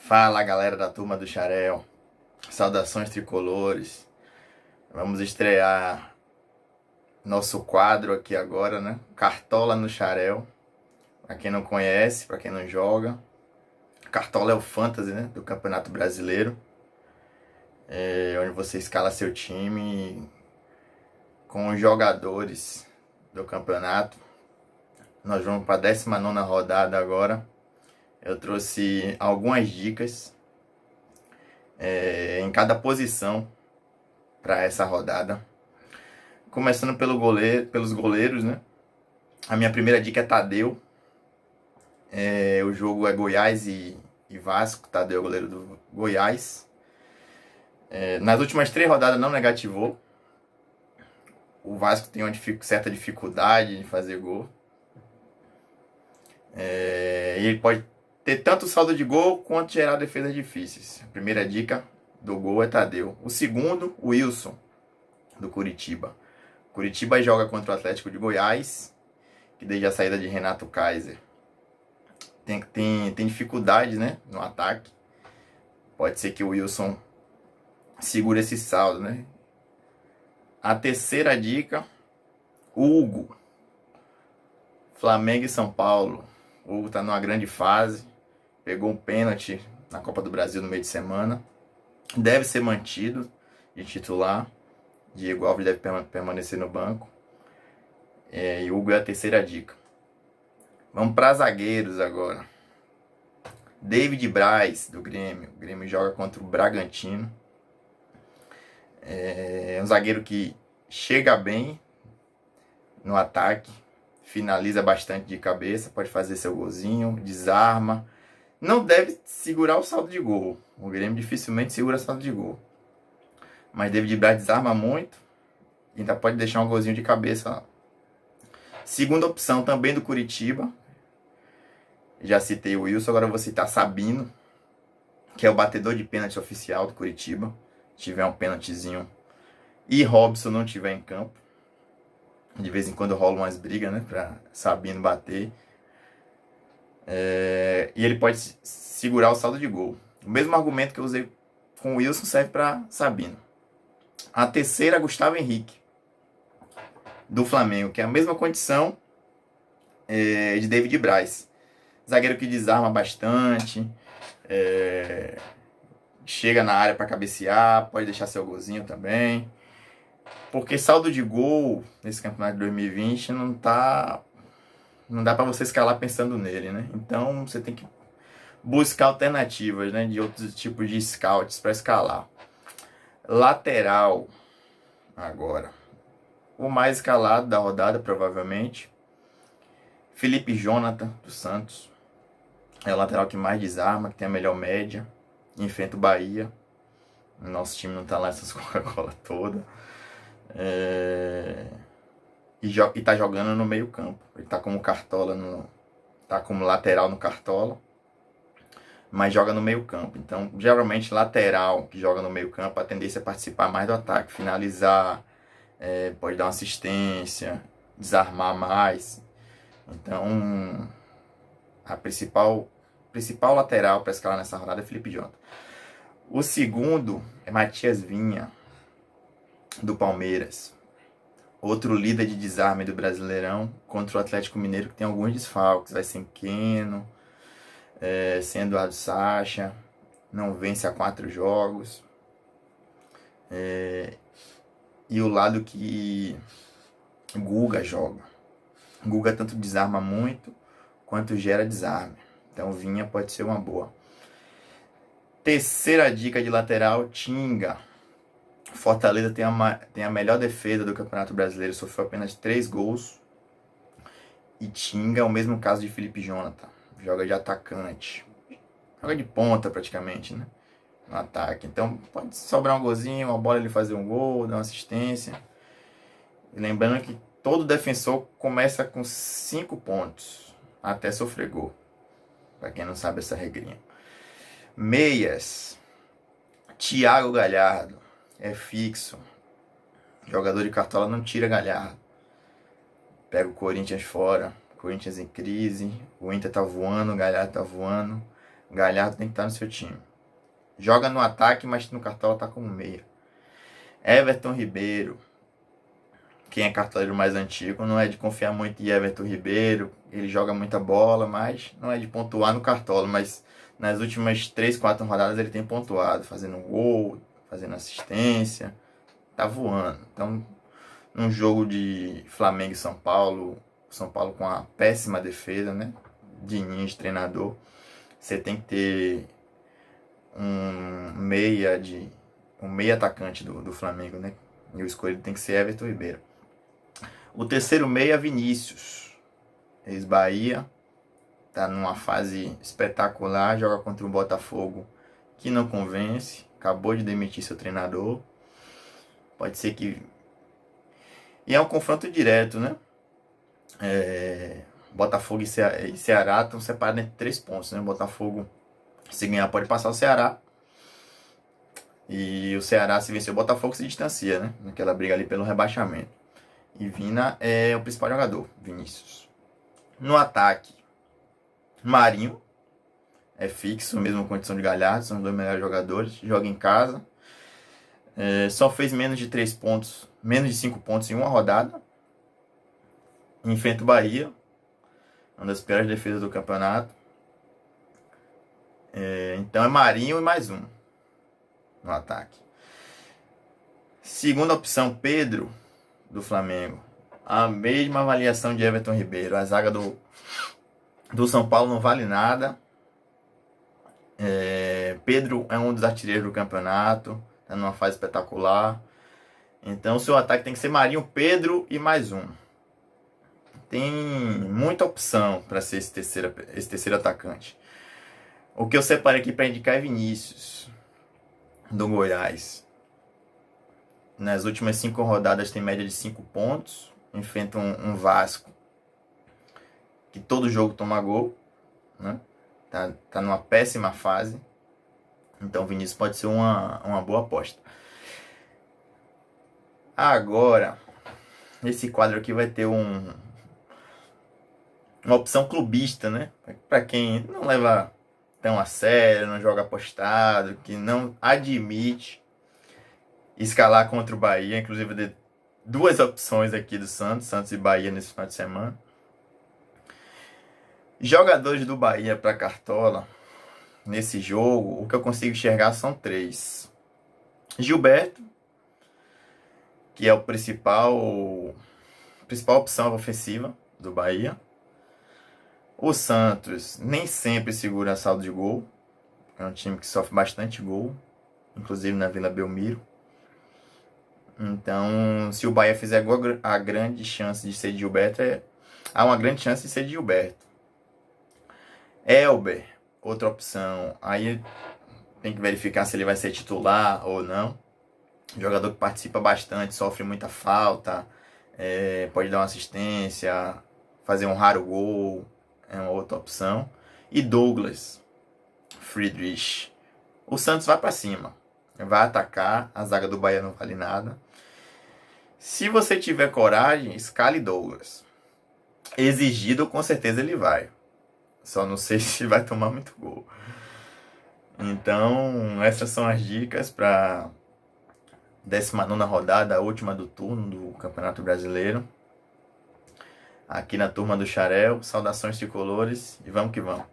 Fala, galera da turma do Xarel. Saudações tricolores. Vamos estrear nosso quadro aqui agora, né? Cartola no Xarel. Pra quem não conhece, pra quem não joga. Cartola é o fantasy, né? Do Campeonato Brasileiro. Onde você escala seu time com os jogadores do campeonato. Nós vamos para a 19ª rodada agora. Eu trouxe algumas dicas em cada posição para essa rodada. Começando pelos goleiros, né? A minha primeira dica é Tadeu. O jogo é Goiás e Vasco. Tadeu é o goleiro do Goiás. Nas últimas 3 rodadas não negativou. O Vasco tem uma certa dificuldade de fazer gol. E ele pode ter tanto saldo de gol quanto gerar defesas difíceis. A primeira dica do gol é Tadeu. O segundo, o Wilson, do Curitiba. Curitiba joga contra o Atlético de Goiás, que desde a saída de Renato Kaiser tem dificuldades, né, no ataque. Pode ser que o Wilson segure esse saldo, né? A terceira dica, Hugo. Flamengo e São Paulo. O Hugo está numa grande fase. Pegou um pênalti na Copa do Brasil no meio de semana. Deve ser mantido de titular. Diego Alves deve permanecer no banco. E o Hugo é a terceira dica. Vamos para zagueiros agora. David Braz, do Grêmio. O Grêmio joga contra o Bragantino. É um zagueiro que chega bem no ataque. Finaliza bastante de cabeça. Pode fazer seu golzinho. Desarma. Não deve segurar o saldo de gol. O Grêmio dificilmente segura o saldo de gol. Mas David Braz desarma muito. Ainda pode deixar um golzinho de cabeça. Segunda opção também do Curitiba. Já citei o Wilson, agora eu vou citar Sabino, que é o batedor de pênalti oficial do Curitiba. Se tiver um pênaltizinho e Robson não tiver em campo. De vez em quando rola umas brigas, né? Pra Sabino bater. E ele pode segurar o saldo de gol. O mesmo argumento que eu usei com o Wilson serve para Sabino. A terceira, Gustavo Henrique, do Flamengo, que é a mesma condição de David Braz. Zagueiro que desarma bastante, chega na área para cabecear, pode deixar seu golzinho também. Porque saldo de gol nesse campeonato de 2020 não dá para você escalar pensando nele, né? Então você tem que buscar alternativas, né, de outros tipos de scouts para escalar. Lateral agora. O mais escalado da rodada, provavelmente. Felipe Jonathan, do Santos. É o lateral que mais desarma, que tem a melhor média. Enfrenta o Bahia. Nosso time não tá lá essas Coca-Cola toda. E tá jogando no meio campo. Ele tá como Cartola tá como lateral no Cartola, mas joga no meio campo. Então, geralmente, lateral que joga no meio campo, a tendência é participar mais do ataque, finalizar, pode dar uma assistência, desarmar mais. Então, a principal lateral para escalar nessa rodada é Felipe Jonathan. O segundo é Matias Vinha, do Palmeiras. Outro líder de desarme do Brasileirão contra o Atlético Mineiro, que tem alguns desfalques. Vai sem Keno, sem Eduardo Sacha, não vence há 4 jogos. E o lado que Guga joga. Guga tanto desarma muito, quanto gera desarme. Então Vinha pode ser uma boa. Terceira dica de lateral, Tinga. Fortaleza tem a melhor defesa do Campeonato Brasileiro, sofreu apenas 3 gols. E Tinga é o mesmo caso de Felipe Jonathan. Joga de atacante. Joga de ponta praticamente, né? No ataque. Então pode sobrar um golzinho, uma bola ele fazer um gol, dar uma assistência. E lembrando que todo defensor começa com 5 pontos até sofrer gol. Pra quem não sabe essa regrinha. Meias. Thiago Galhardo. É fixo. Jogador de Cartola não tira Galhardo. Pega o Corinthians fora. Corinthians em crise. O Inter tá voando, o Galhardo tá voando. Galhardo tem que estar no seu time. Joga no ataque, mas no Cartola tá como meia. Everton Ribeiro. Quem é cartoleiro mais antigo não é de confiar muito em Everton Ribeiro. Ele joga muita bola, mas não é de pontuar no Cartola. Mas nas últimas 3, 4 rodadas ele tem pontuado, fazendo gol, fazendo assistência. Tá voando. Então, num jogo de Flamengo e São Paulo com uma péssima defesa, né? Diniz, treinador. Você tem que ter um meia atacante do Flamengo, né? E o escolhido tem que ser Everton Ribeiro. O terceiro meia, Vinícius, ex-Bahia, tá numa fase espetacular, joga contra o Botafogo, que não convence, acabou de demitir seu treinador. Pode ser que... E é um confronto direto, né? Botafogo e Ceará estão separados entre 3 pontos, né? Botafogo, se ganhar, pode passar o Ceará. E o Ceará, se vencer o Botafogo, se distancia, né? Naquela briga ali pelo rebaixamento. E Vina é o principal jogador, Vinícius. No ataque, Marinho é fixo, mesma condição de Galhardo, são os 2 melhores jogadores, joga em casa. Só fez menos de 3 pontos, menos de 5 pontos em uma rodada. Enfrenta o Bahia, uma das piores defesas do campeonato. Então é Marinho e mais um no ataque. Segunda opção, Pedro, do Flamengo. A mesma avaliação de Everton Ribeiro. A zaga do São Paulo não vale nada. Pedro é um dos artilheiros do campeonato. Está numa fase espetacular. Então o seu ataque tem que ser Marinho, Pedro e mais um. Tem muita opção para ser esse terceiro atacante. O que eu separei aqui para indicar é Vinícius, do Goiás. Nas últimas 5 rodadas tem média de 5 pontos. Enfrenta um Vasco que todo jogo toma gol, né? Tá numa péssima fase. Então Vinícius pode ser uma boa aposta. Agora, esse quadro aqui vai ter uma opção clubista, né? Para quem não leva tão a sério, não joga apostado, que não admite escalar contra o Bahia. Inclusive, de 2 opções aqui do Santos e Bahia nesse final de semana. Jogadores do Bahia para Cartola, nesse jogo, o que eu consigo enxergar são 3. Gilberto, que é a principal opção ofensiva do Bahia. O Santos nem sempre segura saldo de gol. É um time que sofre bastante gol, inclusive na Vila Belmiro. Então, se o Bahia fizer gol, a grande chance de ser de Gilberto há uma grande chance de ser de Gilberto. Elber, outra opção. Aí tem que verificar se ele vai ser titular ou não. Jogador que participa bastante, sofre muita falta, pode dar uma assistência, fazer um raro gol, é uma outra opção. E Douglas Friedrich. O Santos vai para cima, vai atacar, a zaga do Bahia não vale nada. Se você tiver coragem, escale Douglas. Exigido, com certeza ele vai. Só não sei se vai tomar muito gol. Então, essas são as dicas para 19ª rodada, a última do turno do Campeonato Brasileiro. Aqui na turma do Xarel, saudações tricolores e vamos que vamos.